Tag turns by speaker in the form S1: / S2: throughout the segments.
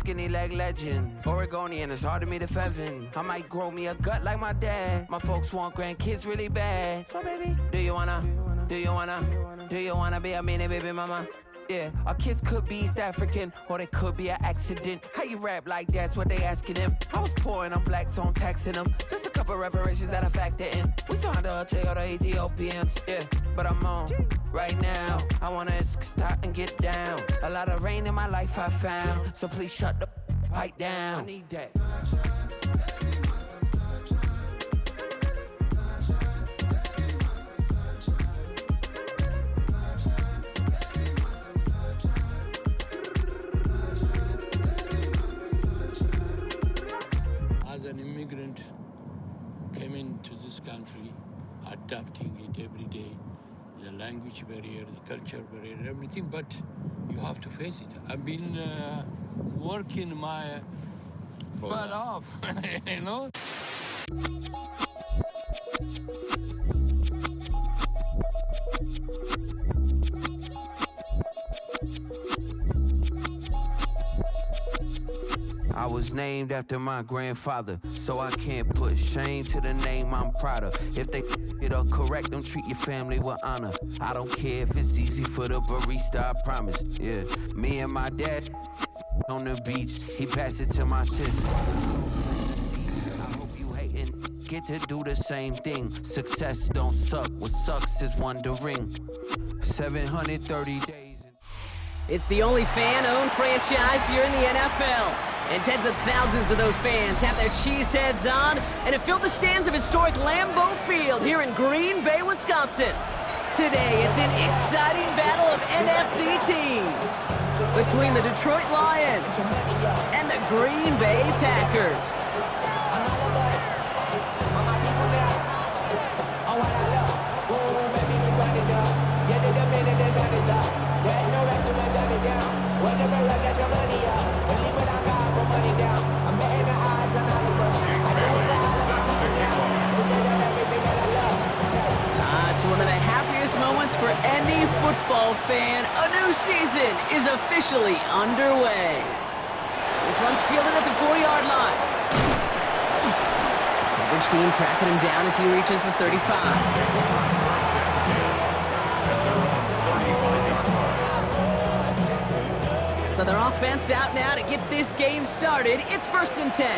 S1: skinny leg legend. Oregonian, it's hard to meet a pheasant. I might grow me a gut like my dad. My folks want grandkids really bad. So baby, do you wanna be a mini baby mama? Yeah, our kids could be East African, or they could be an accident. How you rap like that's what they asking him? I was poor and I'm black, so I'm taxing them. Just a couple reparations that I factor in. We saw the Toyota Ethiopians, yeah, but I'm on right now. I wanna stop and get down. A lot of rain in my life I found, so please shut the pipe down. I need that.
S2: As an immigrant, came into this country, adapting it every day, the language barrier, the culture barrier, everything, but you have to face it. I've been working my butt off, you know?
S1: I was named after my grandfather, so I can't put shame to the name I'm proud of. If they it up correct, don't treat your family with honor. I don't care if it's easy for the barista, I promise. Yeah, me and my dad on the beach, he passed it to my sister. I hope you hating get to do the same thing. Success don't suck, what sucks is wondering. 730 days.
S3: It's the only fan-owned franchise here in the NFL. And tens of thousands of those fans have their cheese heads on and have filled the stands of historic Lambeau Field here in Green Bay, Wisconsin. Today, it's an exciting battle of NFC teams between the Detroit Lions and the Green Bay Packers. It's one of the happiest moments for any football fan. A new season is officially underway. This one's fielded at the 4-yard line. Coverage team tracking him down as he reaches the 35. So their offense out now to get this game started. It's 1st and 10.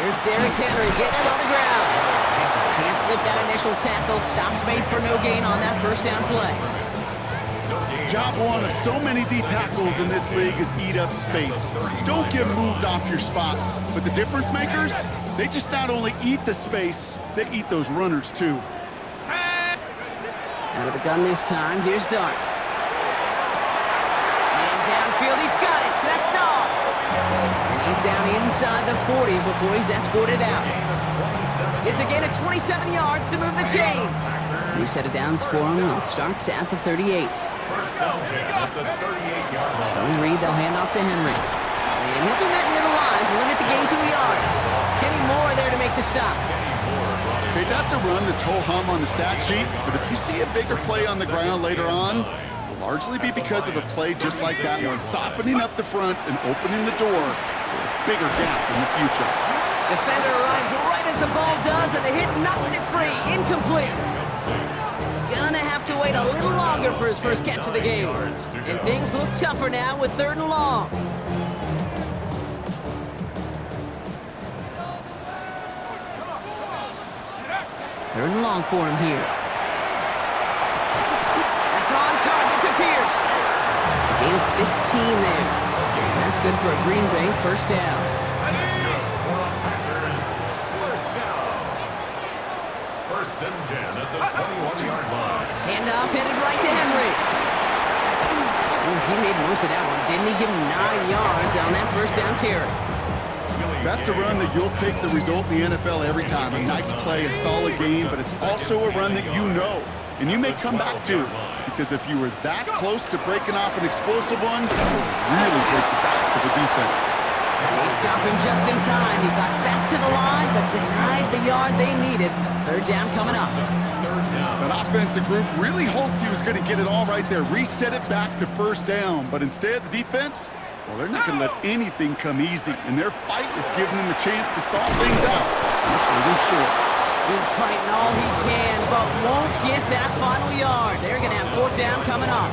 S3: Here's Derrick Henry getting it on the ground. Can't slip that initial tackle. Stops made for no gain on that first down play.
S4: Job one of so many D tackles in this league is eat up space. Don't get moved off your spot. But the difference makers, they just not only eat the space, they eat those runners too.
S3: Out of the gun this time, here's Dart. Downfield, he's got it. That's Dobbs. And he's down inside the 40 before he's escorted out. It's again at 27 yards to move the chains. New set of downs for him. It starts at the 38. So Reed, they'll hand off to Henry. And he'll be met near the line to limit the gain to a yard. Kenny Moore there to make the stop.
S4: Okay, that's a run that's ho-hum on the stat sheet, but if you see a bigger play on the ground later on, largely be because of a play just like that one, softening up the front and opening the door for a bigger gap in the future.
S3: Defender arrives right as the ball does, and the hit knocks it free. Incomplete. Gonna have to wait a little longer for his first catch of the game. And things look tougher now with 3rd and long. Third and long for him here. Target to Pierce. A gain of 15 there. And that's good for a Green Bay first down.
S5: First and 10 at the 21-yard line.
S3: Handoff headed right to Henry. Oh, he made most of that one, didn't he? Give him 9 yards on that first down carry.
S4: That's a run that you'll take the result in the NFL every time. A nice play, a solid game, but it's also a run that you know and you may come back to. Because if you were that close to breaking off an explosive one, that would really break the backs of the defense.
S3: They stopped him just in time. He got back to the line, but denied the yard they needed. 3rd down coming up.
S4: Now That offensive group really hoped he was going to get it all right there, reset it back to first down. But instead, the defense, well, they're not going to let anything come easy. And their fight is giving them a chance to stall things out. They're short.
S3: He's fighting all he can, but won't get that final yard. They're going to have fourth down coming up.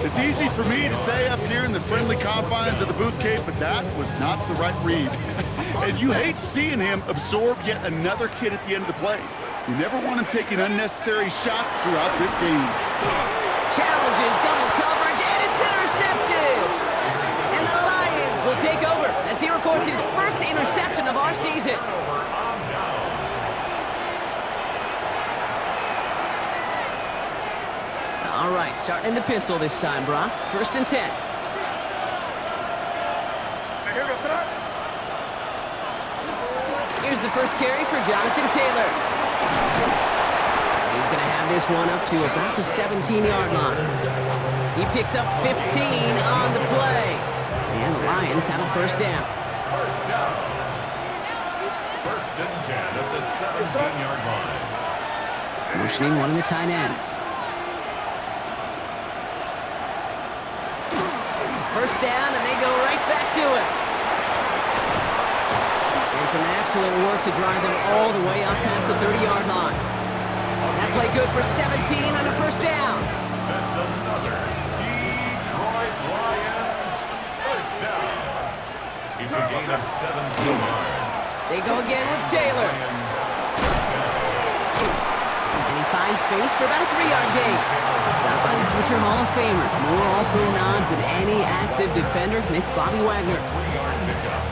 S4: It's easy for me to say up here in the friendly confines of the Booth Cave, but that was not the right read. And you hate seeing him absorb yet another hit at the end of the play. You never want him taking unnecessary shots throughout this game.
S3: Challenges, double coverage, and it's intercepted! And the Lions will take over as he records his first interception of our season. All right, starting in the pistol this time, Brock. 1st and 10. Here's the first carry for Jonathan Taylor. He's going to have this one up to about the 17-yard line. He picks up 15 on the play. And the Lions have a first down.
S5: First down. 1st and 10 at the 17-yard line.
S3: Motioning one of the tight ends. First down, and they go right back to it. And some excellent work to drive them all the way up past the 30-yard line. That play good for 17 on a first down.
S5: That's another Detroit Lions first down. It's a gain of 17 yards.
S3: They go again with Taylor. And he finds space for about a 3-yard gain. Stopped by the future Hall of Famer. More all-pro nods than any active defender. It's Bobby Wagner.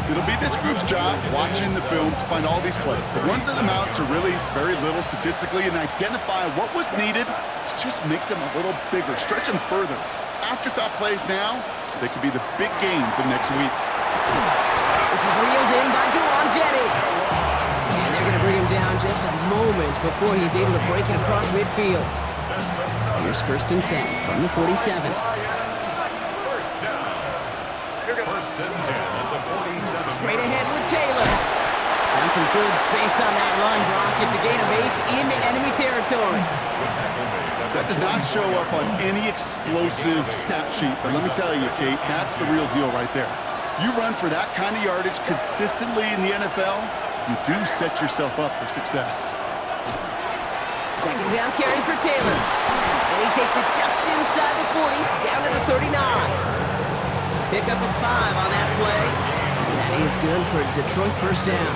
S4: It'll be this group's job watching the film to find all these plays. The ones that amount to really very little statistically and identify what was needed to just make them a little bigger, stretch them further. Afterthought plays now, they could be the big gains of next week.
S3: This is reeled in by Juwan Jennings. And they're going to bring him down just a moment before he's able to break it across midfield. Here's 1st and 10 from the 47.
S5: First down. 1st and 10 at the 47.
S3: Straight ahead with Taylor. And some good space on that run, Brock. It's a gain of 8 into enemy territory.
S4: That does not show up on any explosive stat sheet, but let me tell you, Kate, that's the real deal right there. You run for that kind of yardage consistently in the NFL, you do set yourself up for success.
S3: 2nd down carry for Taylor. And he takes it just inside the 40, down to the 39. Pick up a 5 on that play. And that is good for Detroit first down.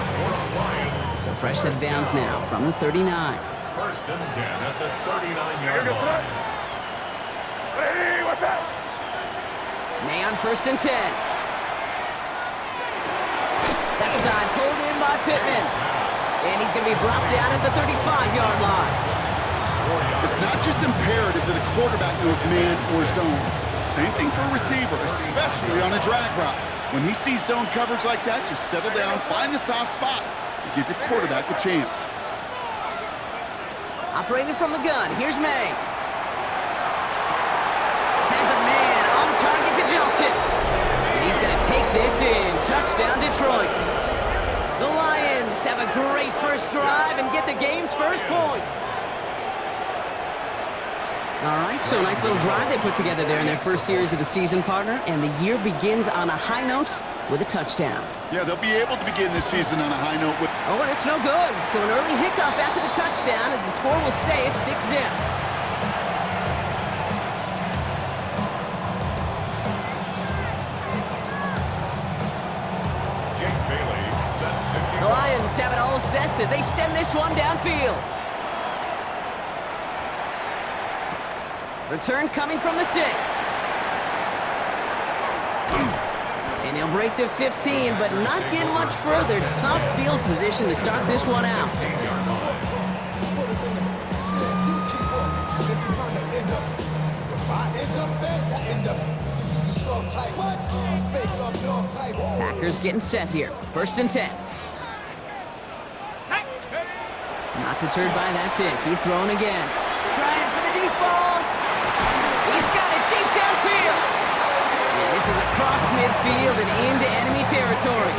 S3: So fresh set of downs now from the 39.
S5: 1st and 10 at the 39-yard line.
S6: Hey, what's that?
S3: May on 1st and 10. Left side pulled in by Pittman. And he's going to be brought down at the 35-yard line.
S4: It's not just imperative that a quarterback knows man or zone. Same thing for a receiver, especially on a drag route. When he sees zone coverage like that, just settle down, find the soft spot, and give your quarterback a chance.
S3: Operating from the gun, here's May. Has a man on target to Johnson. And he's going to take this in. Touchdown, Detroit. The Lions have a great first drive and get the game's first points. All right, so nice little drive they put together there in their first series of the season, partner, and the year begins on a high note with a touchdown.
S4: Yeah, they'll be able to begin this season on a high note with...
S3: Oh, and it's no good. So an early hiccup after the touchdown as the score will stay at 6-zip. The Lions have it all set as they send this one downfield. Return coming from the 6. And he'll break the 15, but not get much further. Tough field position to start this one out. Packers getting set here. 1st and 10. Not deterred by that pick. He's throwing again. Trying for the deep ball. He's got it deep downfield. And this is a cross across midfield and into enemy territory.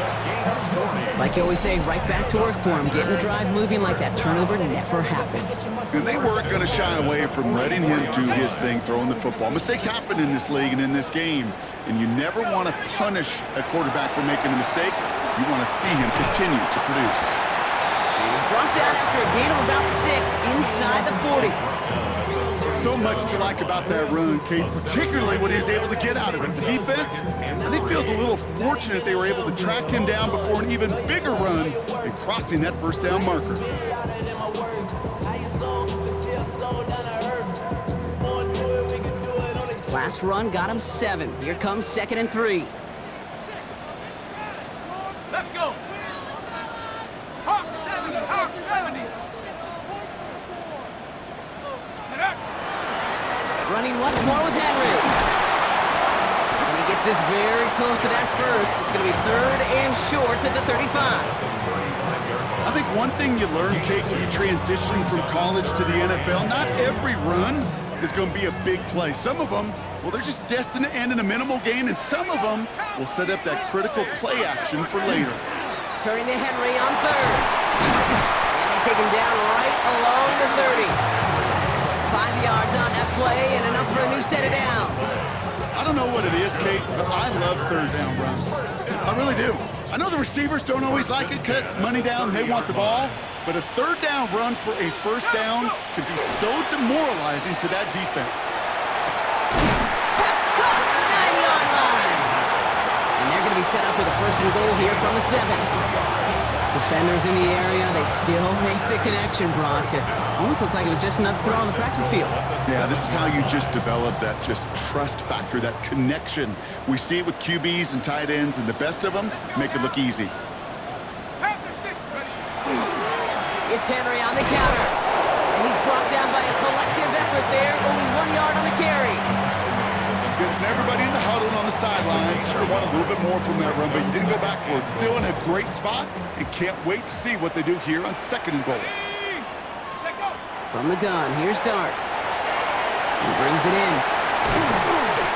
S3: It's like you always say, right back to work for him, getting the drive moving like that turnover never happened.
S4: And they weren't going to shy away from letting him do his thing, throwing the football. Mistakes happen in this league and in this game, and you never want to punish a quarterback for making a mistake. You want to see him continue to produce.
S3: And he's brought down after a gain of about 6 inside the 40.
S4: So much to like about that run, Kate, particularly what he was able to get out of it. The defense, I think, feels a little fortunate they were able to track him down before an even bigger run and crossing that first down marker.
S3: Last run got him 7. Here comes 2nd and 3.
S6: Let's go. Hawk 70, Hawk 70.
S3: Running once more with Henry. And he gets this very close to that first. It's going to be 3rd and short at the 35.
S4: I think one thing you learn, Kate, when you transition from college to the NFL, not every run is going to be a big play. Some of them, well, they're just destined to end in a minimal gain, and some of them will set up that critical play action for later.
S3: Turning to Henry on 3rd. And they take him down right along the 30. 5 yards on that play and enough for a new set of downs.
S4: I don't know what it is, Kate, but I love 3rd down runs. I really do. I know the receivers don't always like it because it's money down and they want the ball, but a 3rd down run for a 1st down can be so demoralizing to that defense.
S3: Pass caught, 9-yard line. And they're going to be set up with a 1st and goal here from the 7. Defenders in the area, they still make the connection, Brock. It almost looked like it was just another throw on the practice field.
S4: Yeah, this is how you just develop that just trust factor, that connection. We see it with QBs and tight ends, and the best of them make it look easy.
S3: It's Henry on the counter. And he's brought down by a collective effort there, only 1 yard on the carry.
S4: Guessing everybody in the huddle and on the sidelines sure want a little bit more from that run, but you didn't go backwards. Still in a great spot and can't wait to see what they do here on 2nd and goal.
S3: From the gun, here's Dart. He brings it in.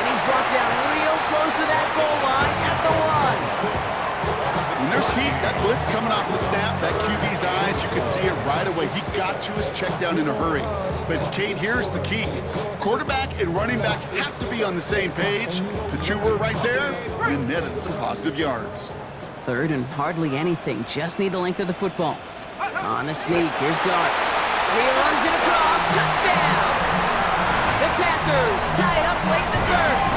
S3: And he's brought down real close to that goal line at the 1.
S4: When there's heat, that blitz coming off the snap, that QB's eyes, you could see it right away. He got to his check down in a hurry. But, Kate, here's the key. Quarterback and running back have to be on the same page. The two were right there and netted some positive yards.
S3: 3rd and hardly anything. Just need the length of the football. On the sneak, here's Dart. And he runs it across. Touchdown! The Packers tie it up late in the 1st.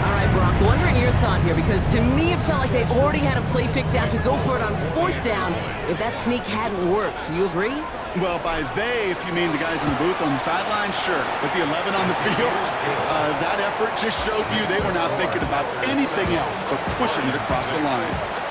S3: All right, Brock, wondering your thought here, because to me it felt like they already had a play picked out to go for it on 4th down if that sneak hadn't worked. Do you agree?
S4: Well, by they, if you mean the guys in the booth on the sideline, sure. But the 11 on the field, that effort just showed you they were not thinking about anything else but pushing it across the line.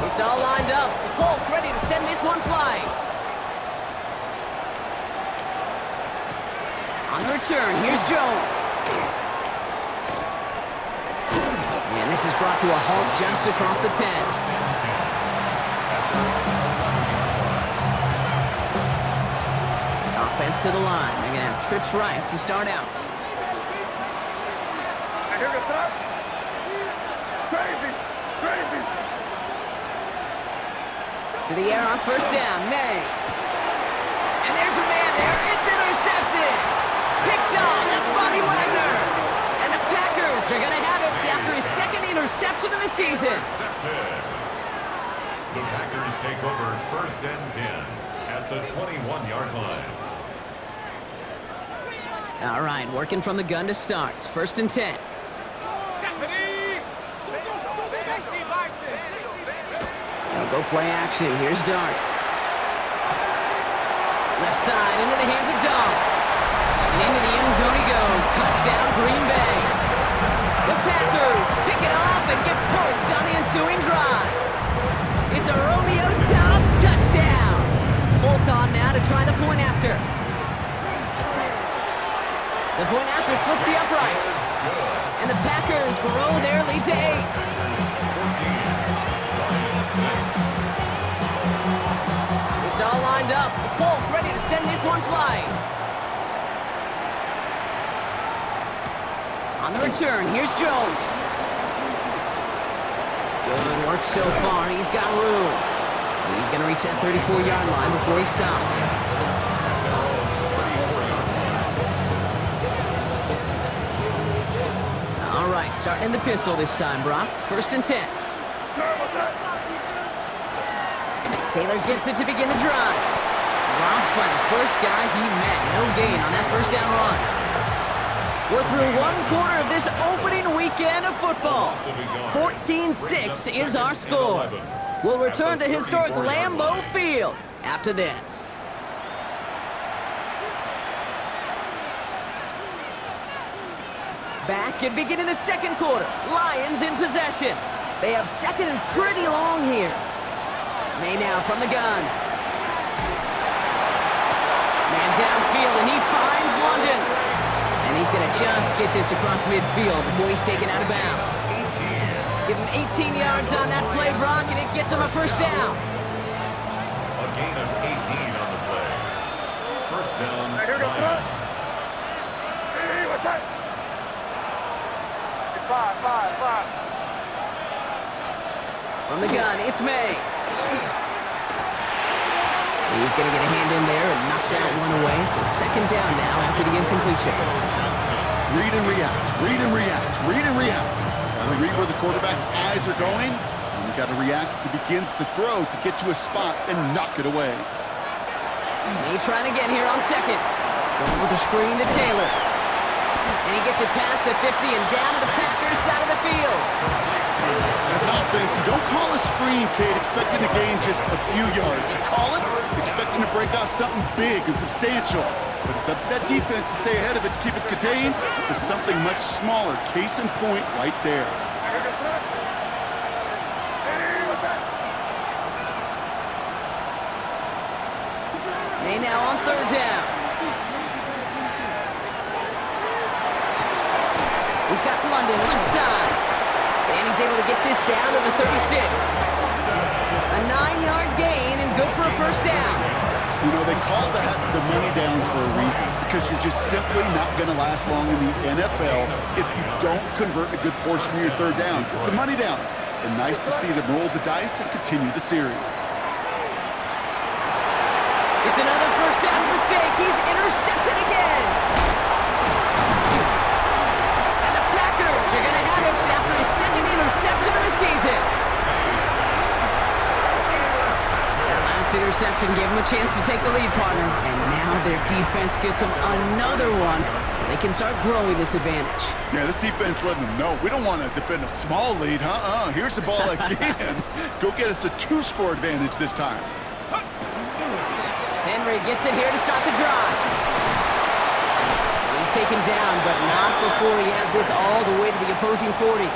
S3: It's all lined up. Folk ready to send this one flying. On the return, here's Jones. And this is brought to a halt just across the 10. Offense to the line. They're going to have trips right to start out.
S6: I hear the top. Crazy, crazy.
S3: To the air on 1st down, May. And there's a man there. It's intercepted. Picked off. That's Bobby Wagner. And the Packers are going to have it after his 2nd interception of the season.
S5: The Packers take over 1st and 10 at the 21-yard line.
S3: All right, working from the gun to start. 1st and 10. They'll go play action. Here's Dart. Left side into the hands of Dobbs. And into the end zone he goes. Touchdown, Green Bay. The Packers pick it off and get points on the ensuing drive. It's a Romeo Dobbs touchdown. Folk on now to try the point after. The point after splits the uprights. And the Packers grow their lead to 8.
S5: 14, Lions 6.
S3: It's all lined up. Folk ready to send this one flying. On the return, here's Jones. Good work so far. He's got room. He's going to reach that 34-yard line before he stops. All right, starting in the pistol this time, Brock. 1st and 10. Taylor gets it to begin the drive. Dropped by the first guy he met. No gain on that first down run. We're through 1 quarter of this opening weekend of football. 14-6 is our score. We'll return to historic Lambeau Field after this. Back and beginning the 2nd quarter. Lions in possession. They have 2nd and pretty long here. May now from the gun. Man downfield, and he finds London. And he's going to just get this across midfield before he's taken out of bounds. Give him 18 yards on that play, Brock, and it gets him a first down.
S5: A gain of 18 on the play. First down, Lions.
S6: Hey, what's that? 5.
S3: From the gun, it's May. He's going to get a hand in there and knock that one away. So 2nd down now after the incompletion.
S4: Read and react, read and react, read and react. Gotta read where the quarterback's eyes are going, and you gotta react as he begins to throw to get to a spot and knock it away.
S3: May trying to get here on 2nd. Going with the screen to Taylor. And he gets it past the 50 and down to the Packers side of the field.
S4: As an offense, you don't call a screen, Kate, expecting to gain just a few yards. You call it expecting to break out something big and substantial. But it's up to that defense to stay ahead of it, to keep it contained to something much smaller. Case in point right there.
S3: May now on 3rd down. He's got London left side. And he's able to get this down to the 36. A 9-yard gain and good for a first down.
S4: You know, they call that the money down for a reason, because you're just simply not going to last long in the NFL if you don't convert a good portion of your 3rd downs. It's a money down. And nice to see them roll the dice and continue the series.
S3: It's another first down mistake. He's intercepted again. And the Packers are going to have it after his 2nd interception of the season. That last interception gave him a chance to take the lead, partner. And now their defense gets them another one so they can start growing this advantage.
S4: Yeah, this defense letting them know we don't want to defend a small lead. Here's the ball again. Go get us a 2-score advantage this time.
S3: Henry gets it here to start the drive. And he's taken down, but not before he has this all the way to the opposing 40.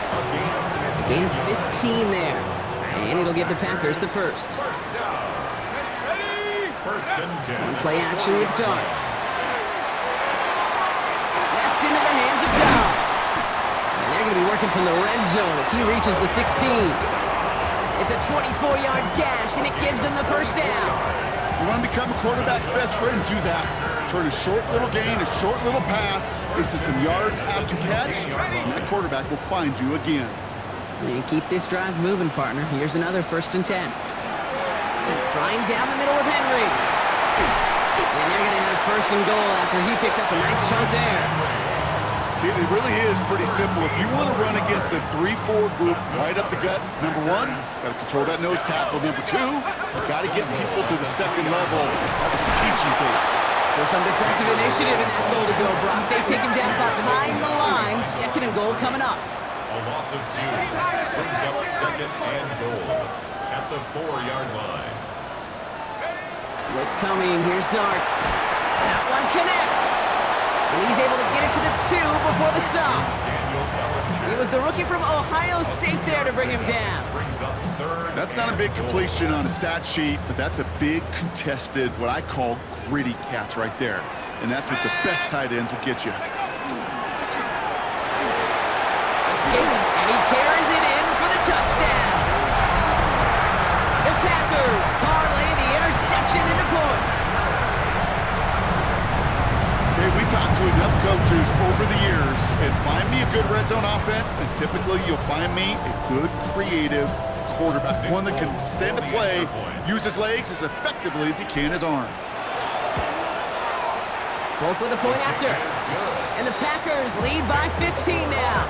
S3: Gain 15 there. And it'll give the Packers the first.
S5: First and 10.
S3: One play action with Dart. That's into the hands of Dart. And they're going to be working from the red zone as he reaches the 16. It's a 24-yard gash, and it gives them the first down.
S4: You want to become a quarterback's best friend, do that. Turn a short little gain, a short little pass into some yards after catch, and that quarterback will find you again.
S3: And keep this drive moving, partner. Here's another 1st and 10. Trying down the middle with Henry. And they're going to have 1st and goal after he picked up a nice chunk there.
S4: It really is pretty simple. If you want to run against a 3-4 group right up the gut, number 1, got to control that nose tackle. Number 2, you got to get people to the 2nd level. That was teaching tape.
S3: So some defensive initiative in that goal to go, Brock. They take him down behind the line. 2nd and goal coming up.
S5: A loss of 2 brings up 2nd and goal at the 4-yard line.
S3: Blitz coming. Here's Dart. That one connects. And he's able to get it to the 2 before the stop. It was the rookie from Ohio State there to bring him down.
S4: That's not a big completion on a stat sheet, but that's a big contested, what I call gritty catch right there. And that's what the best tight ends will get you.
S3: escape, and he carries it in for the touchdown. The Packers parlay the interception into points.
S4: Okay, we talked to enough coaches over the years, and find me a good red zone offense, and typically you'll find me a good, creative quarterback, one that can stand to play, use his legs as effectively as he can his arm.
S3: Folk with a point after. And the Packers lead by 15 now.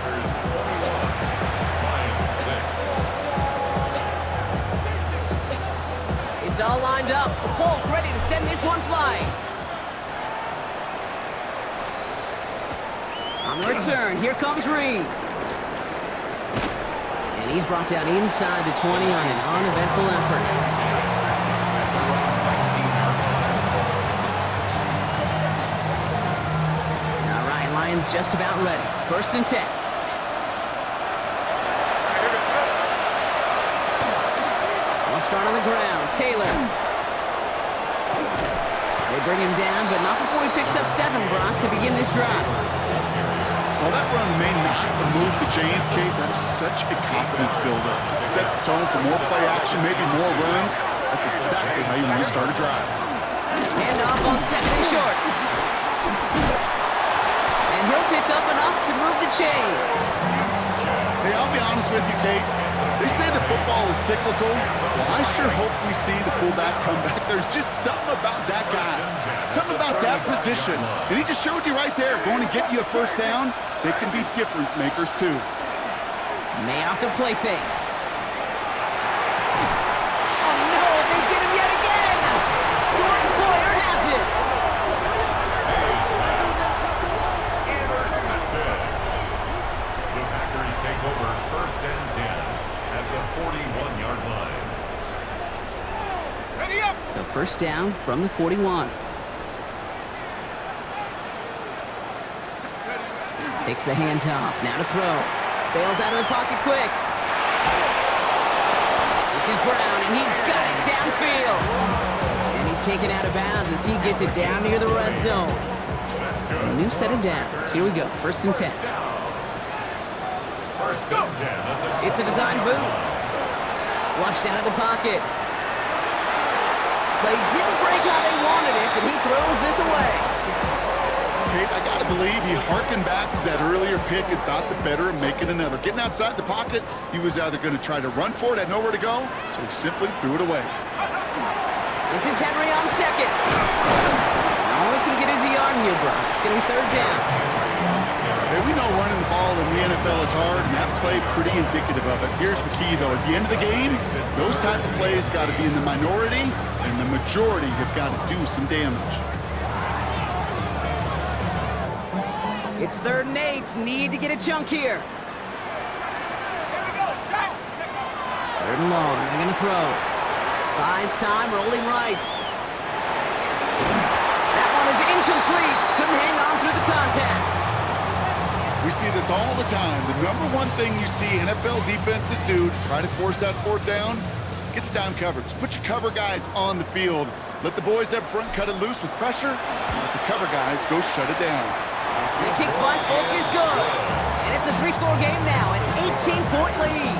S3: It's all lined up. Folk ready to send this one flying. On the return, here comes Reed. And he's brought down inside the 20 on an uneventful effort. Just about ready. 1st and 10. I'll start on the ground. Taylor. They bring him down, but not before he picks up 7, Brock, to begin this drive.
S4: Well, that run may not remove the chains, Kate. That is such a confidence builder. It sets the tone for more play action, maybe more runs. That's exactly how you want to start a drive.
S3: Hand off on 2nd and short. And he'll pick up enough to move the chains.
S4: Hey, I'll be honest with you, Kate. They say that football is cyclical. Well, I sure hope we see the fullback come back. There's just something about that guy, something about that position. And he just showed you right there, going to get you a 1st down. They can be difference makers, too.
S3: May off the play fake. Oh, no, they get him yet again. Jordan Poyer has it.
S5: The Packers take over 1st and 10 at the 41-yard line.
S6: Ready up!
S3: So 1st down from the 41. Takes the handoff. Now to throw. Bails out of the pocket quick. This is Brown, and he's got it downfield. And he's taken out of bounds as he gets it down near the red zone. So a new set of downs. Here we go. 1st and 10.
S5: 1st and 10.
S3: It's a design boot. Flushed out of the pocket. Play didn't break how they wanted it, and he throws this away.
S4: Kate, I got to believe he harkened back to that earlier pick and thought the better of making another. Getting outside the pocket, he was either going to try to run for it, had nowhere to go, so he simply threw it away.
S3: This is Henry on 2nd. Only can get his yard here, Brock. It's going to be 3rd down.
S4: Hey, we know running the ball in the NFL is hard, and that play pretty indicative of it. Here's the key, though. At the end of the game, those type of plays got to be in the minority, and the majority have got to do some damage.
S3: It's 3rd and 8. Need to get a chunk here. 3rd and long. They're going to throw. Buys time, rolling right. That one is incomplete. Couldn't hang on through the contact.
S4: We see this all the time. The number one thing you see NFL defenses do to try to force that 4th down, gets down coverage. Put your cover guys on the field. Let the boys up front cut it loose with pressure. Let the cover guys go shut it down.
S3: The kick by Folk is good. And it's a 3-score game now, an 18-point lead.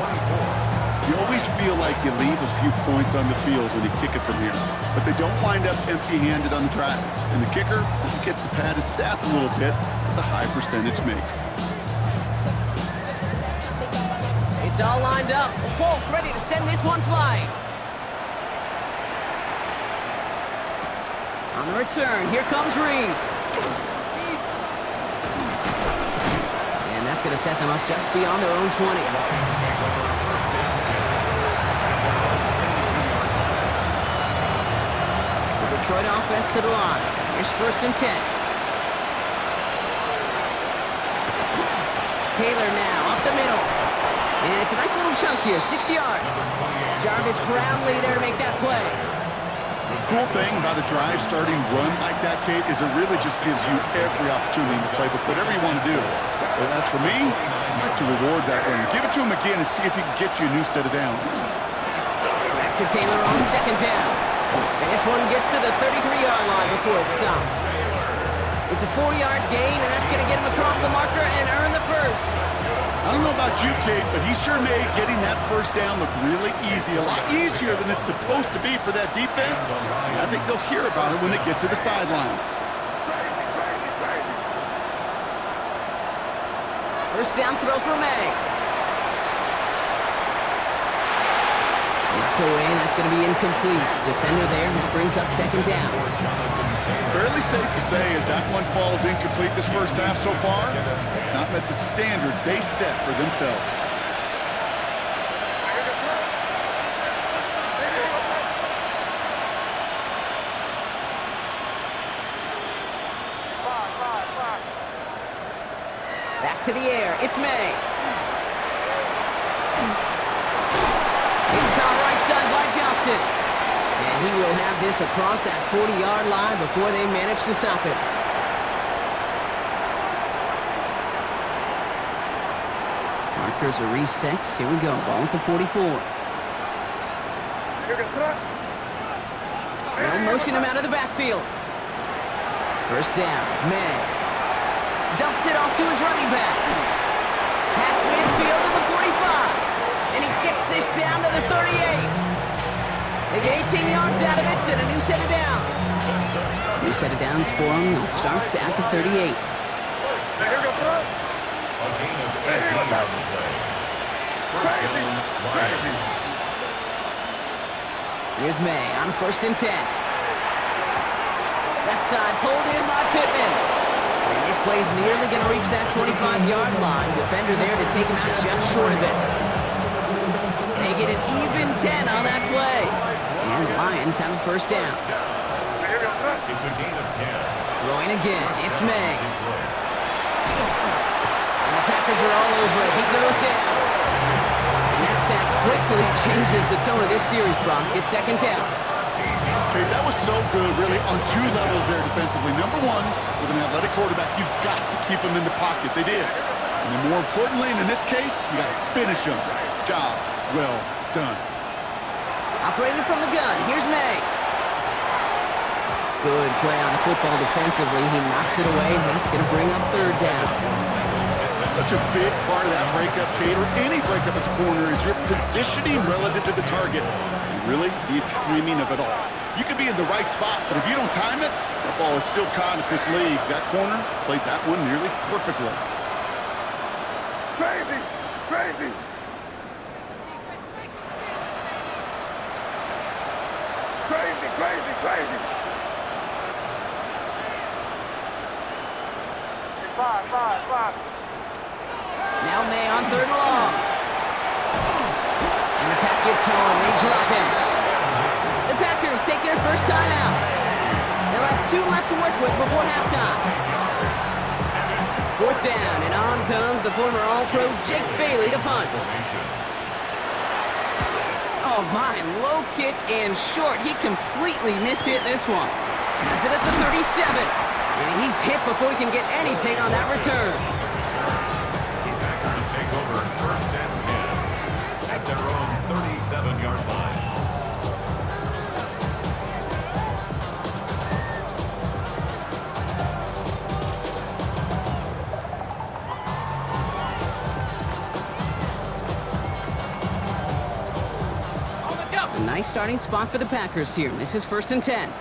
S4: You always feel like you leave a few points on the field when you kick it from here. But they don't wind up empty-handed on the drive. And the kicker gets to pad his stats a little bit with a high percentage make.
S3: It's all lined up. Folk ready to send this one flying. On the return, here comes Reed. And that's going to set them up just beyond their own 20. The Detroit offense to the line. Here's 1st and 10. Taylor now up the middle. And it's a nice little chunk here, 6 yards. Jarvis Brownlee there to make that play.
S4: The cool thing about a drive starting run like that, Kate, is it really just gives you every opportunity to play with whatever you want to do. But as for me, I'd like to reward that run. Give it to him again and see if he can get you a new set of downs.
S3: Back to Taylor on 2nd down. And this one gets to the 33-yard line before it's stopped. It's a 4-yard gain, and that's going to get him across the marker and earn the first.
S4: I don't know about you, Kate, but he sure made getting that first down look really easy. A lot easier than it's supposed to be for that defense. And I think they'll hear about it when they get to the sidelines.
S3: First down throw for May. Knocked away, and that's going to be incomplete. Defender there, that brings up second down.
S4: Fairly safe to say as that one falls incomplete this first half so far, it's not met the standard they set for themselves.
S3: Back to the air, it's May. It's caught right side by Johnson. And he will have this across that 40-yard line before they manage to stop it. Markers are reset. Here we go. Ball at the 44. They'll motion him out of the backfield. First down, May. Dumps it off to his running back. Past midfield to the 45. And he gets this down to the 38. They get 18 yards out of it and a new set of downs. New set of downs for him. They'll start at the 38.
S5: A gain of 18 on the play. First down, Lions.
S3: Here's May on first and 10. Left side pulled in by Pittman. And this play is nearly going to reach that 25-yard line. Defender there to take him out just short of it. They get an even 10 on that play. And Lions have a first down.
S5: It's a gain of 10.
S3: Throwing again, it's May. And the Packers are all over it. He goes down. And that sack quickly changes the tone of this series, Brock. It's second down.
S4: Okay, that was so good, really, on two levels there defensively. Number one, with an athletic quarterback, you've got to keep him in the pocket. They did. And then more importantly, and in this case, you got to finish him. Job well done.
S3: Operating from the gun, here's May. Good play on the football defensively. He knocks it away, and that's going to bring up third down.
S4: Such a big part of that breakup, Kate, or any breakup as a corner, is your positioning relative to the target. And really, the timing of it all. You could be in the right spot, but if you don't time it, that ball is still caught at this league. That corner played that one nearly perfectly.
S6: Crazy! Crazy! Crazy, crazy, crazy! Five.
S3: Now May on third and long. And the Pack gets home. They drop him. The Packers take their first time out. They'll have 2 left to work with before halftime. Fourth down, and on comes the former All-Pro Jake Bailey to punt. Oh my, low kick and short. He completely mishit this one. Has it at the 37. And he's hit before he can get anything on that return.
S5: The Packers take over first and 10 at their own 37-yard line.
S3: A nice starting spot for the Packers here. This is first and 10.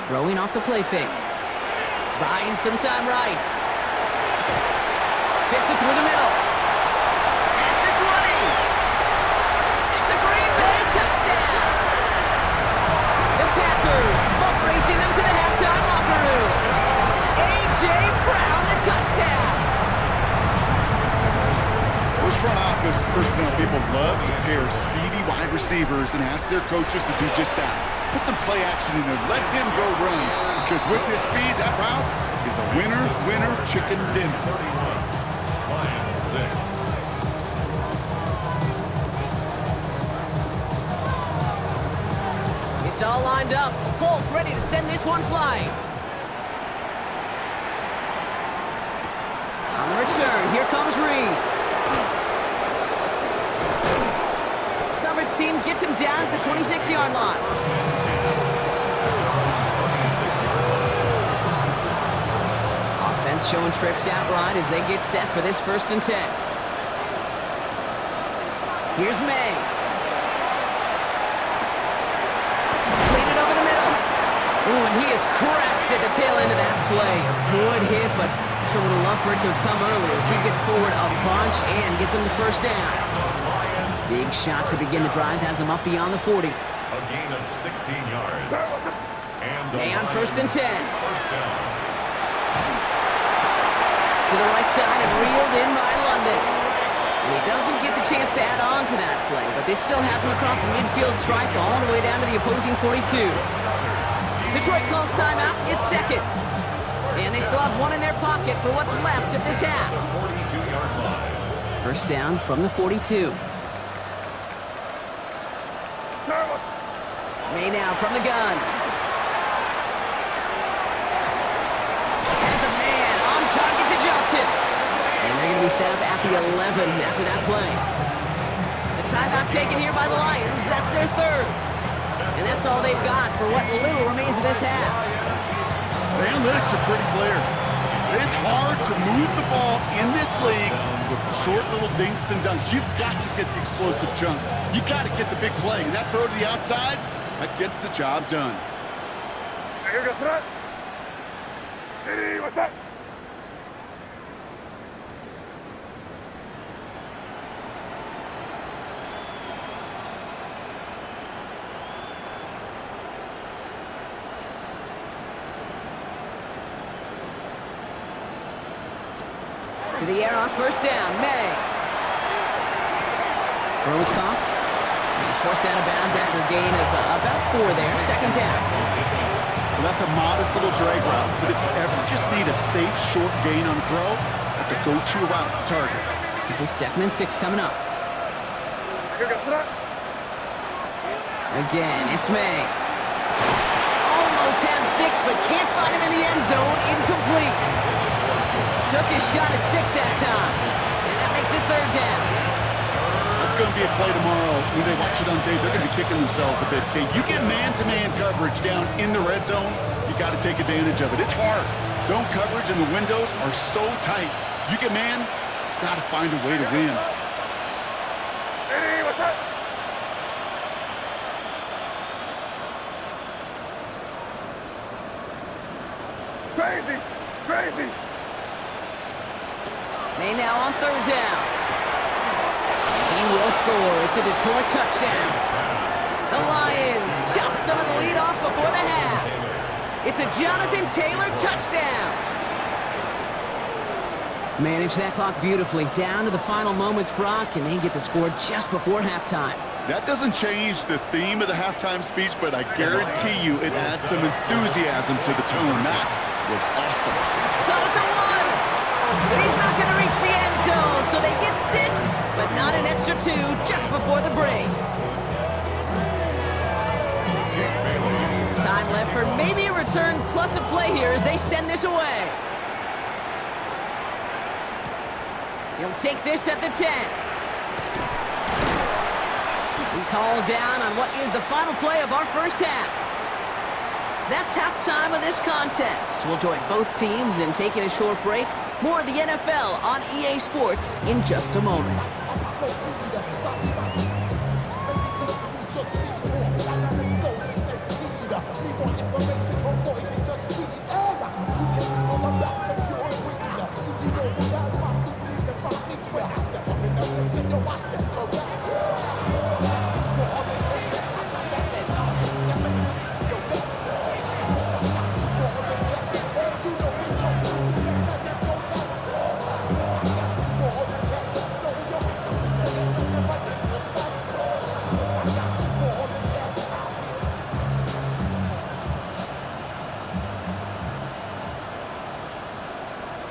S3: Throwing off the play fake. Buying some time right. Fits it through the middle. At the 20. It's a Green Bay touchdown. The Packers boat racing them to the halftime locker room. A.J. Brown, the touchdown.
S4: Those front office personnel people love to pair speedy wide receivers and ask their coaches to do just that. Put some play action in there. Let him go run. Because with his speed, that route is a winner chicken dinner.
S5: 31, Lions 6.
S3: It's all lined up. Folk ready to send this one flying. here comes Reed. Coverage team gets him down at the 26-yard line. Offense showing trips out right as they get set for this 1st and 10. Here's May. Completed over the middle. Ooh, and he is cracked at the tail end of that play. A good hit, but sure would have loved for it to have come earlier as he gets forward a bunch and gets him the 1st down. Big shot to begin the drive has him up beyond the 40.
S5: A gain of 16 yards. And
S3: May on 1st and 10.
S5: First down.
S3: To the right side and reeled in by London. And he doesn't get the chance to add on to that play, but this still has him across the midfield stripe all the way down to the opposing 42. Detroit calls timeout. It's 2nd. And they still have one in their pocket for what's left of this half.
S5: 42-yard line.
S3: 1st down from the 42. May now from the gun. Has a man on target to Johnson. And they're going to be set up at the 11 after that play. The timeout taken here by the Lions. That's their 3rd. And that's all they've got for what little remains of this half.
S4: The analytics are pretty clear. It's hard to move the ball in this league with short little dinks and dunks. You've got to get the explosive chunk. You got to get the big play. And that throw to the outside, that gets the job done.
S6: What's that?
S3: To the air on 1st down, May. Rose caught. He's forced out of bounds after a gain of about 4 there. 2nd down.
S4: Well, that's a modest little drag route, but if you ever just need a safe, short gain on throw, that's a go-to route to target.
S3: This is 2nd and 6 coming up. Again, it's May. Almost had 6, but can't find him in the end zone. Incomplete. Took his shot at 6 that time. And that makes it 3rd down.
S4: That's going to be a play tomorrow. When they watch it on tape, they're going to be kicking themselves a bit. Okay, you get man-to-man coverage down in the red zone, you got to take advantage of it. It's hard. Zone coverage and the windows are so tight. You get man, got to find a way to win.
S6: Hey, what's up? Crazy! Crazy!
S3: May now on 3rd down. He will score. It's a Detroit touchdown. The Lions chop some of the lead off before the half. It's a Jonathan Taylor touchdown. Manage that clock beautifully down to the final moments, Brock, and they get the score just before halftime.
S4: That doesn't change the theme of the halftime speech, but I guarantee you it adds some enthusiasm to the tone. That was awesome.
S3: Got it to 1. But he's not going to reach the end zone, so they get 6, but not an extra 2 just before the break. Time left for maybe a return plus a play here as they send this away. He'll take this at the 10. He's hauled down on what is the final play of our 1st half. That's halftime of this contest. We'll join both teams in taking a short break. More of the NFL on EA Sports in just a moment.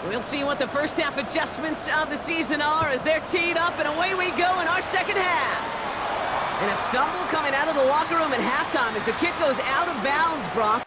S3: We'll see what the first half adjustments of the season are as they're teed up, and away we go in our 2nd half. And a stumble coming out of the locker room at halftime as the kick goes out of bounds, Brock.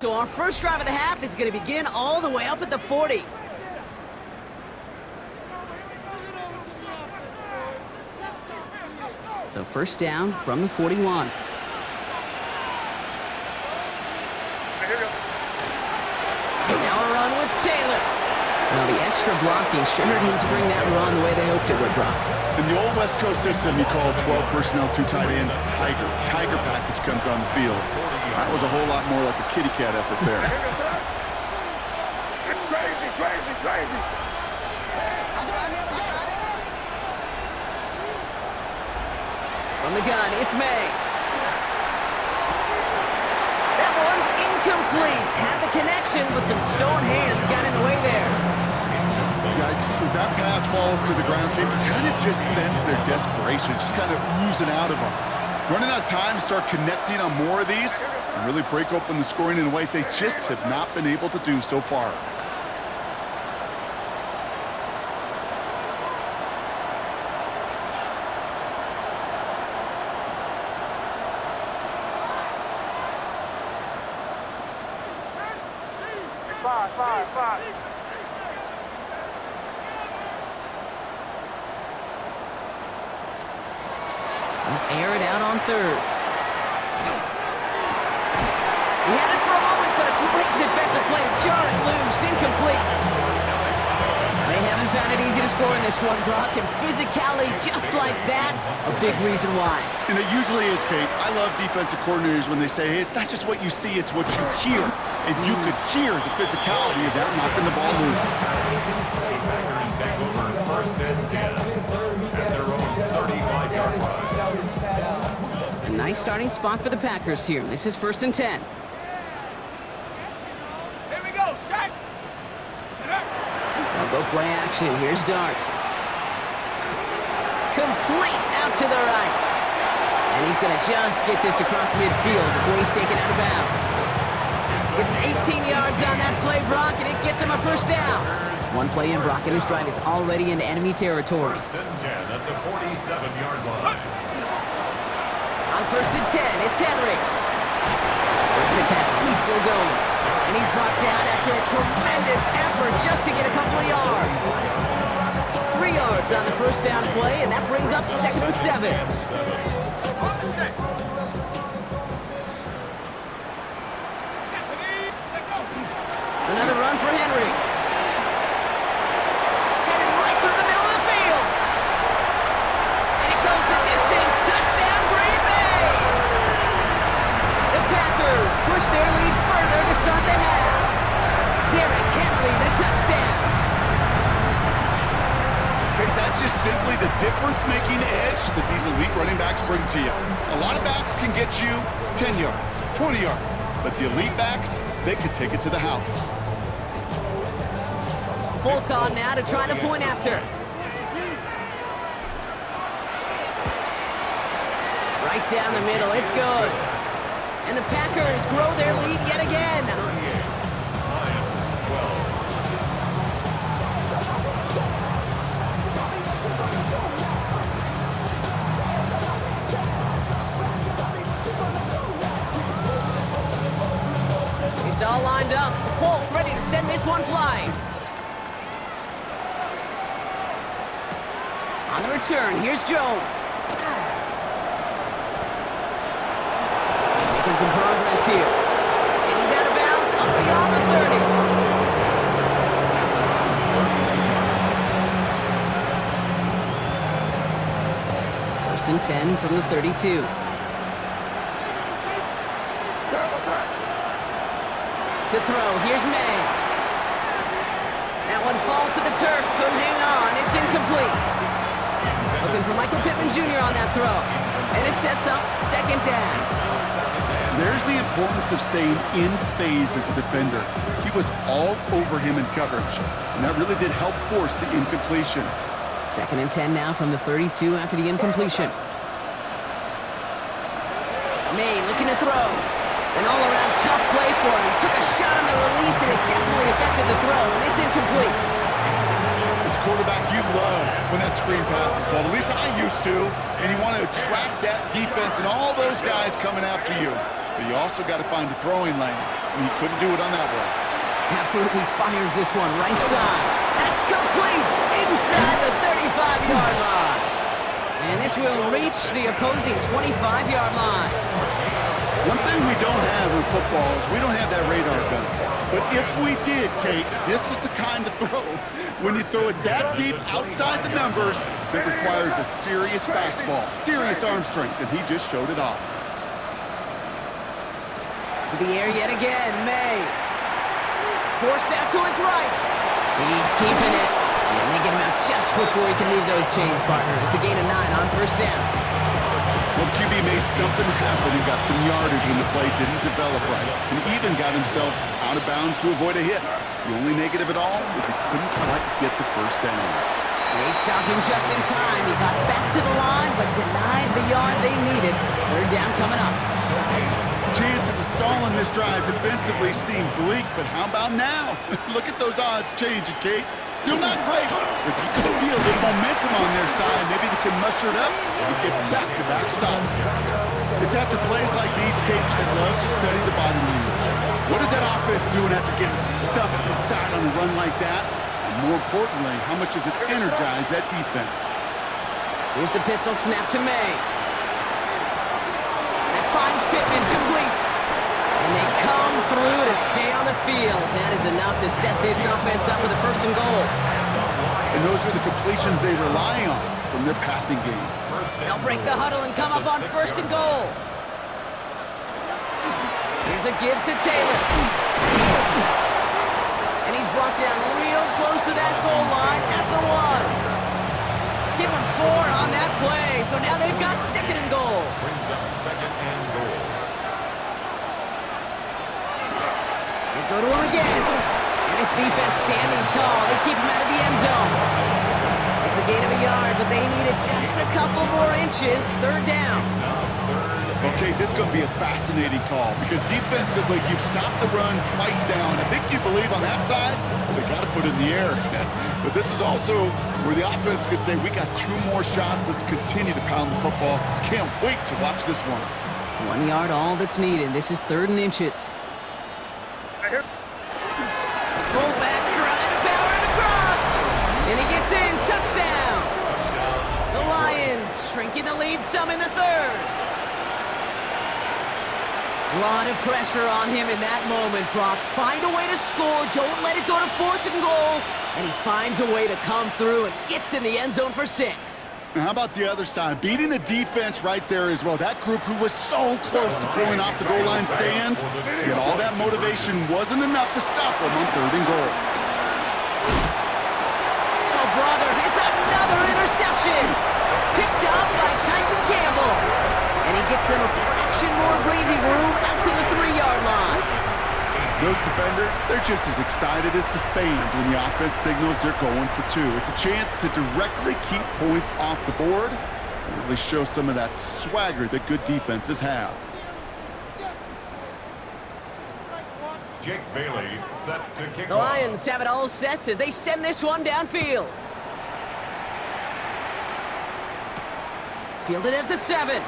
S3: So our first drive of the half is going to begin all the way up at the 40. So first down from the 41. Now a run with Taylor. Well, the extra blocking sure didn't spring that run the way they hoped it would, Brock.
S4: In the old West Coast system, you call 12 personnel, 2 tight ends, Tiger. Tiger package comes on the field. That was a whole lot more like a kitty cat effort there.
S6: It's crazy, crazy, crazy.
S3: From the gun, it's May. That one's incomplete. Had the connection, but some stone hands got in the way there.
S4: Yikes, as that pass falls to the ground, you kind of just sense their desperation, just kind of oozing out of them. Running out of time to start connecting on more of these and really break open the scoring in a way they just have not been able to do so far.
S6: Five.
S3: Air it out on third. He had it for a moment, but a great defensive play to jar it loose. Incomplete. They haven't found it easy to score in this one, Brock, and physicality just like that, a big reason why.
S4: And it usually is, Kate. I love defensive coordinators when they say, hey, it's not just what you see, it's what you hear. And you could hear the physicality of that knocking the ball loose.
S5: The Packers take over first and 10 at their own 35-yard line.
S3: A nice starting spot for the Packers here. This is first and 10.
S6: Here we go, shot.
S3: They'll go play action. Here's Dart. Complete out to the right. And he's going to just get this across midfield before he's taken out of bounds. Give him 18 yards on that play, Brock, and it gets him a first down. One play in, Brock, and his drive is already into enemy territory.
S5: First and 10 at the 47-yard line.
S3: On first and 10, it's Henry. Breaks a tackle, he's still going. And he's brought down after a tremendous effort just to get a couple of yards. 3 yards on the first down play, and that brings up second and 7. Another run for Henry. Headed right through the middle of the field. And it goes the distance. Touchdown, Green Bay! The Packers push their lead further to start the half. Derrick Henry, the touchdown.
S4: Okay, that's just simply the difference-making edge that these elite running backs bring to you. A lot of backs can get you 10 yards, 20 yards, but the elite backs, they can take it to the house.
S3: Folk on now to try the point after. Right down the middle, it's good. And the Packers grow their lead yet again.
S5: Lions 12.
S3: It's all lined up. Folk ready to send this one flying. On the return, here's Jones. Making some progress here. And he's out of bounds up beyond the 30. First and 10 from the 32. To throw, here's May. That one falls to the turf, but hang on, it's incomplete. Looking for Michael Pittman Jr. on that throw. And it sets up second down.
S4: There's the importance of staying in phase as a defender. He was all over him in coverage, and that really did help force the incompletion.
S3: Second and 10 now from the 32 after the incompletion. May looking to throw. An all-around tough play for him. He took a shot on the release, and it definitely affected the throw, and it's incomplete.
S4: It's quarterback, you love when that screen pass is called. At least I used to. And you want to attract that defense and all those guys coming after you. But you also got to find the throwing lane. And he couldn't do it on that one.
S3: Absolutely fires this one right side. That's complete inside the 35-yard line. And this will reach the opposing 25-yard line.
S4: One thing we don't have in football is we don't have that radar gun. But if we did, Kate, this is the kind of throw when you throw it that deep outside the numbers that requires a serious fastball, serious arm strength, and he just showed it off.
S3: To the air yet again, May. Forced out to his right. He's keeping it. And they get him out just before he can move those chains, partner. It's a gain of 9 on first down.
S4: Well, the QB made something happen and got some yardage when the play didn't develop right. And even got himself out of bounds to avoid a hit. The only negative at all is he couldn't quite get the first down.
S3: They stopped him just in time. He got back to the line, but denied the yard they needed. Third down coming up.
S4: Chances of stalling this drive defensively seem bleak, but how about now? Look at those odds changing, Kate. Still not great, but you can feel the momentum on their side. Maybe they can muster it up and get back-to-back stops. It's after plays like these, Kate, I love to study the body language. What is that offense doing after getting stuffed inside on a run like that? And more importantly, how much does it energize that defense?
S3: Here's the pistol snap to May. That finds Pittman complete. And they come through to stay on the field. That is enough to set this offense up with a first and goal.
S4: And those are the completions they rely on from their passing game.
S3: They'll break the huddle and come up on first and goal. Here's a give to Taylor. And he's brought down real close to that goal line at the 1. Give him 4 on that play. So now they've got second and goal.
S5: Brings up second and goal.
S3: They go to him again. And his defense standing tall. They keep him out of the end zone. It's a gain of a yard, but they needed just a couple more inches. Third down.
S4: Okay, this is going to be a fascinating call because defensively, you've stopped the run twice down. I think you believe on that side, well, they got to put it in the air. But this is also where the offense could say, we got 2 more shots. Let's continue to pound the football. Can't wait to watch this one.
S3: 1 yard, all that's needed. This is 3rd and inches. Fullback trying to power it across. And he gets in. Touchdown. The Lions shrinking the lead some in the 3rd. A lot of pressure on him in that moment, Brock. Find a way to score. Don't let it go to 4th and goal. And he finds a way to come through and gets in the end zone for 6.
S4: And how about the other side? Beating the defense right there as well. That group who was so close to pulling off the goal line stand, yet all that motivation wasn't enough to stop them on 3rd and goal.
S3: Oh, brother, it's another interception. Picked off by Tyson Campbell. And he gets them a fraction more breathing room out to the 3-yard line.
S4: Those defenders, they're just as excited as the fans when the offense signals they're going for 2. It's a chance to directly keep points off the board and really show some of that swagger that good defenses have.
S5: Jake Bailey set to kick
S3: The Lions have it all set as they send this one downfield. Fielded at the 7.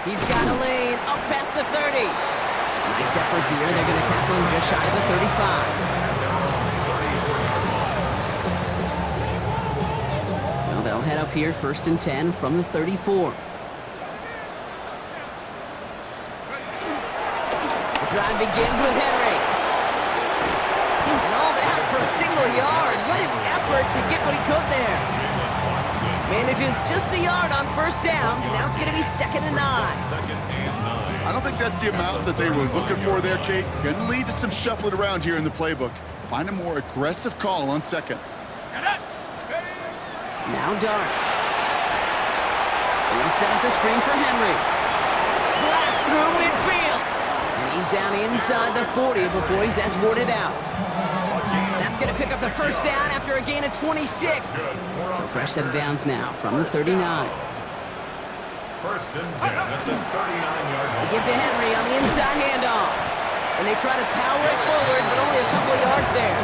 S3: He's got a lane up past the 30. Nice effort here. They're going to tackle him just shy of the 35. So they'll head up here 1st and 10 from the 34. The drive begins with Henry. And all that for a single yard. What an effort to get what he could there. Manages just a yard on 1st down. Now it's going to be 2nd and 9.
S4: I don't think that's the amount that they were looking for there, Kate. Going to lead to some shuffling around here in the playbook. Find a more aggressive call on 2nd.
S3: Now Dart. They set up the screen for Henry. Blast through midfield. And he's down inside the 40 before he's escorted out. That's going to pick up the 1st down after a gain of 26. So fresh set of downs now from the 39.
S5: 1st and 10 at the 39-yard line.
S3: They give to Henry on the inside handoff. And they try to power it forward, but only a couple of yards there.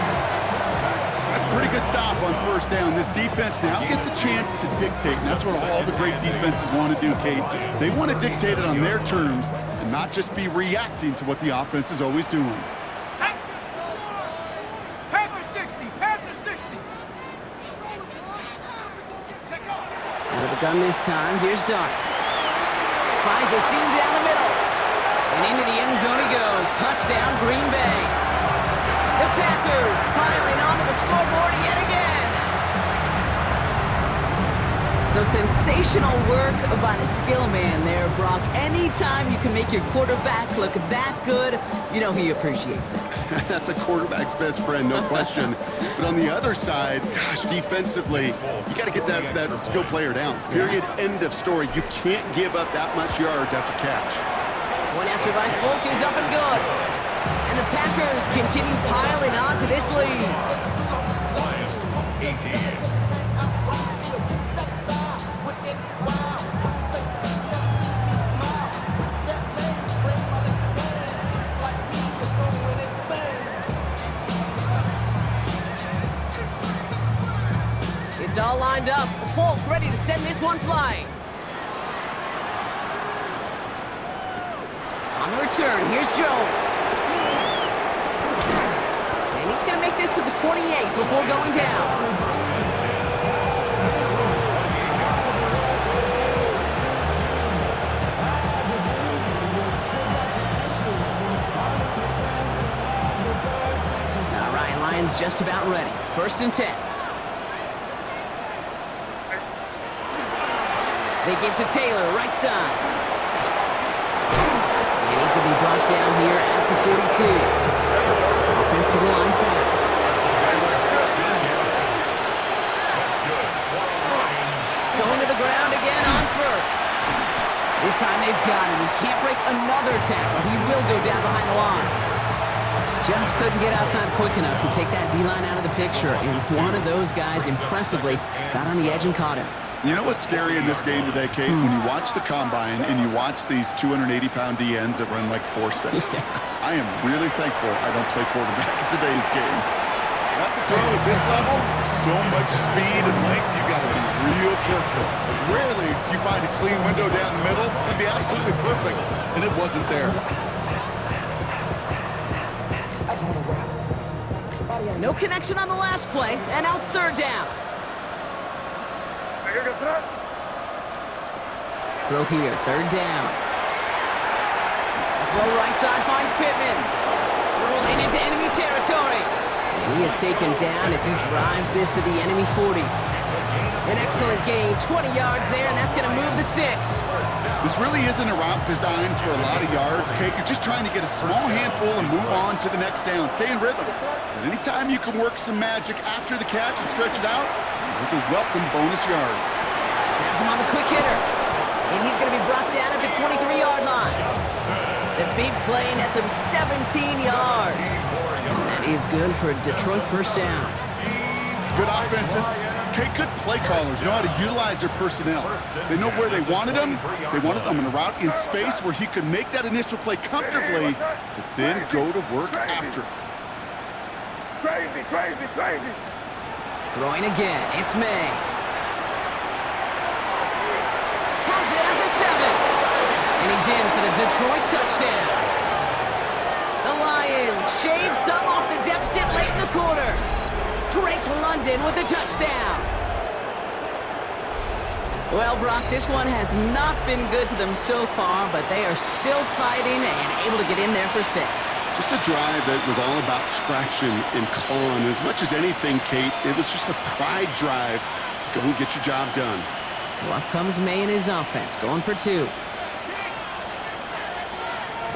S4: That's a pretty good stop on first down. This defense now gets a chance to dictate, and that's what all the great defenses want to do, Kate. They want to dictate it on their terms and not just be reacting to what the offense is always doing.
S6: Panther 60, Panther 60.
S3: Out of the gun this time, here's Dart. Finds a seam down the middle. And into the end zone he goes. Touchdown, Green Bay. The Packers piling onto the scoreboard yet again. So sensational work by the skill man there, Brock. Anytime you can make your quarterback look that good, you know he appreciates it.
S4: That's a quarterback's best friend, no question. But on the other side, gosh, defensively, you got to get that skill player down. Period. End of story. You can't give up that much yards after catch.
S3: One after by Folk is up and good. And the Packers continue piling on to this lead.
S5: Lions 18.
S3: It's all lined up. Folk ready to send this one flying. On the return, here's Jones. And he's going to make this to the 28 before going down. All right, Lions just about ready. 1st and 10. They give to Taylor, right side. And he's going to be brought down here at the 42. Offensive line fast. Going to the ground again on 1st. This time they've got him. He can't break another tackle. He will go down behind the line. Just couldn't get outside quick enough to take that D-line out of the picture. And one of those guys impressively got on the edge and caught him.
S4: You know what's scary in this game today, Kate? When you watch the combine and you watch these 280-pound DNs that run like 4.6. I am really thankful I don't play quarterback in today's game. That's a throw at this level. So much speed and length, you got to be real careful. Rarely do you find a clean window down the middle. It'd be absolutely perfect, and it wasn't there.
S3: No connection on the last play, and now it's 3rd down. Throw here, 3rd down. Throw right side finds Pittman. Rolling into enemy territory. And he is taken down as he drives this to the enemy 40. An excellent gain, 20 yards there, and that's going to move the sticks.
S4: This really isn't a route designed for a lot of yards, Kate. You're just trying to get a small handful and move on to the next down. Stay in rhythm. And anytime you can work some magic after the catch and stretch it out, those are welcome bonus yards.
S3: Has him on the quick hitter. And he's going to be brought down at the 23-yard line. The big play nets him 17 yards. And that is good for a Detroit 1st down.
S4: Good offenses. Okay, good play callers know how to utilize their personnel. They know where they wanted them. They wanted them in a route in space where he could make that initial play comfortably, but then go to work after.
S6: Crazy, crazy, crazy.
S3: Throwing again, it's May. Has it at the 7. And he's in for the Detroit touchdown. The Lions shave some off the deficit late in the quarter. Drake London with the touchdown. Well, Brock, this one has not been good to them so far, but they are still fighting and able to get in there for 6.
S4: Just a drive that was all about scratching and clawing. As much as anything, Kate, it was just a pride drive to go and get your job done.
S3: So up comes May and his offense, going for 2.
S5: The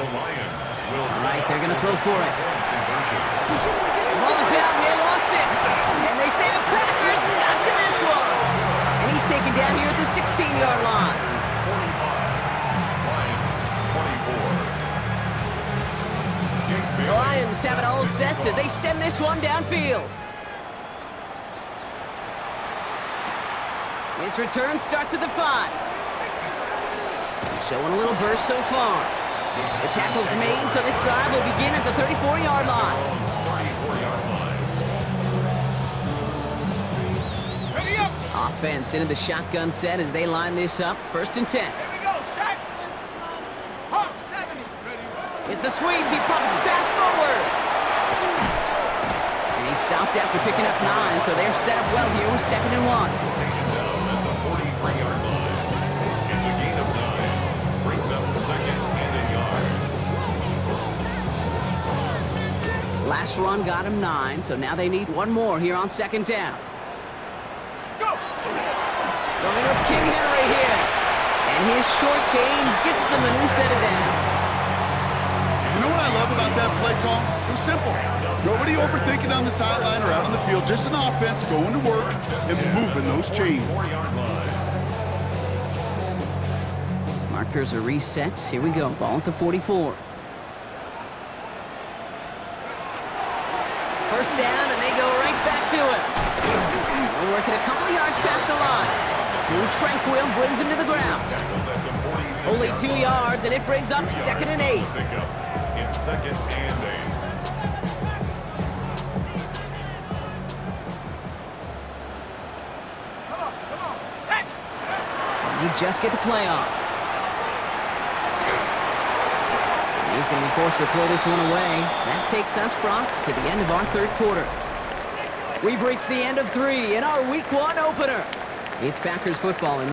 S5: Lions will
S3: All right, they're going to throw for it.
S5: conversion.
S3: The ball is out, and they lost it. And they say the Packers got to this one. And he's taken down here at the 16-yard line.
S5: 45, Lions 24.
S3: The Lions have it all set as they send this one downfield. His return starts at the 5. Showing a little burst so far. The tackle's made, so this drive will begin at the 34-yard line.
S5: 34-yard line.
S3: Offense into the shotgun set as they line this up. 1st and 10.
S6: Here we go, Shaq. Hawk, 70.
S3: It's a sweep. He pops the pass forward. And he stopped after picking up 9, so they're set up well here with 2nd and 1.
S5: Taken down at the 43-yard line. It's a gain of 9. Brings up 2nd and a yard.
S3: Last run got him 9, so now they need one more here on 2nd down. Going with King Henry here. And his short gain gets them a new set of downs.
S4: You know what I love about that play call? It was simple. Nobody overthinking on the sideline or out on the field. Just an offense going to work and moving those chains.
S5: 4-yard line.
S3: Markers are reset. Here we go. Ball at the 44. 1st down, and they go right back to it. They're working a couple of yards past the line. Drew Tranquil brings him to the ground. Only 2 yards, and it brings up 2nd and 8.
S5: It's 2nd and 8.
S6: Come on, set.
S3: And they just get the play off. He's going to be forced to throw this one away. That takes us, Brock, to the end of our 3rd quarter. We've reached the end of 3 in our Week 1 opener. It's Packers football.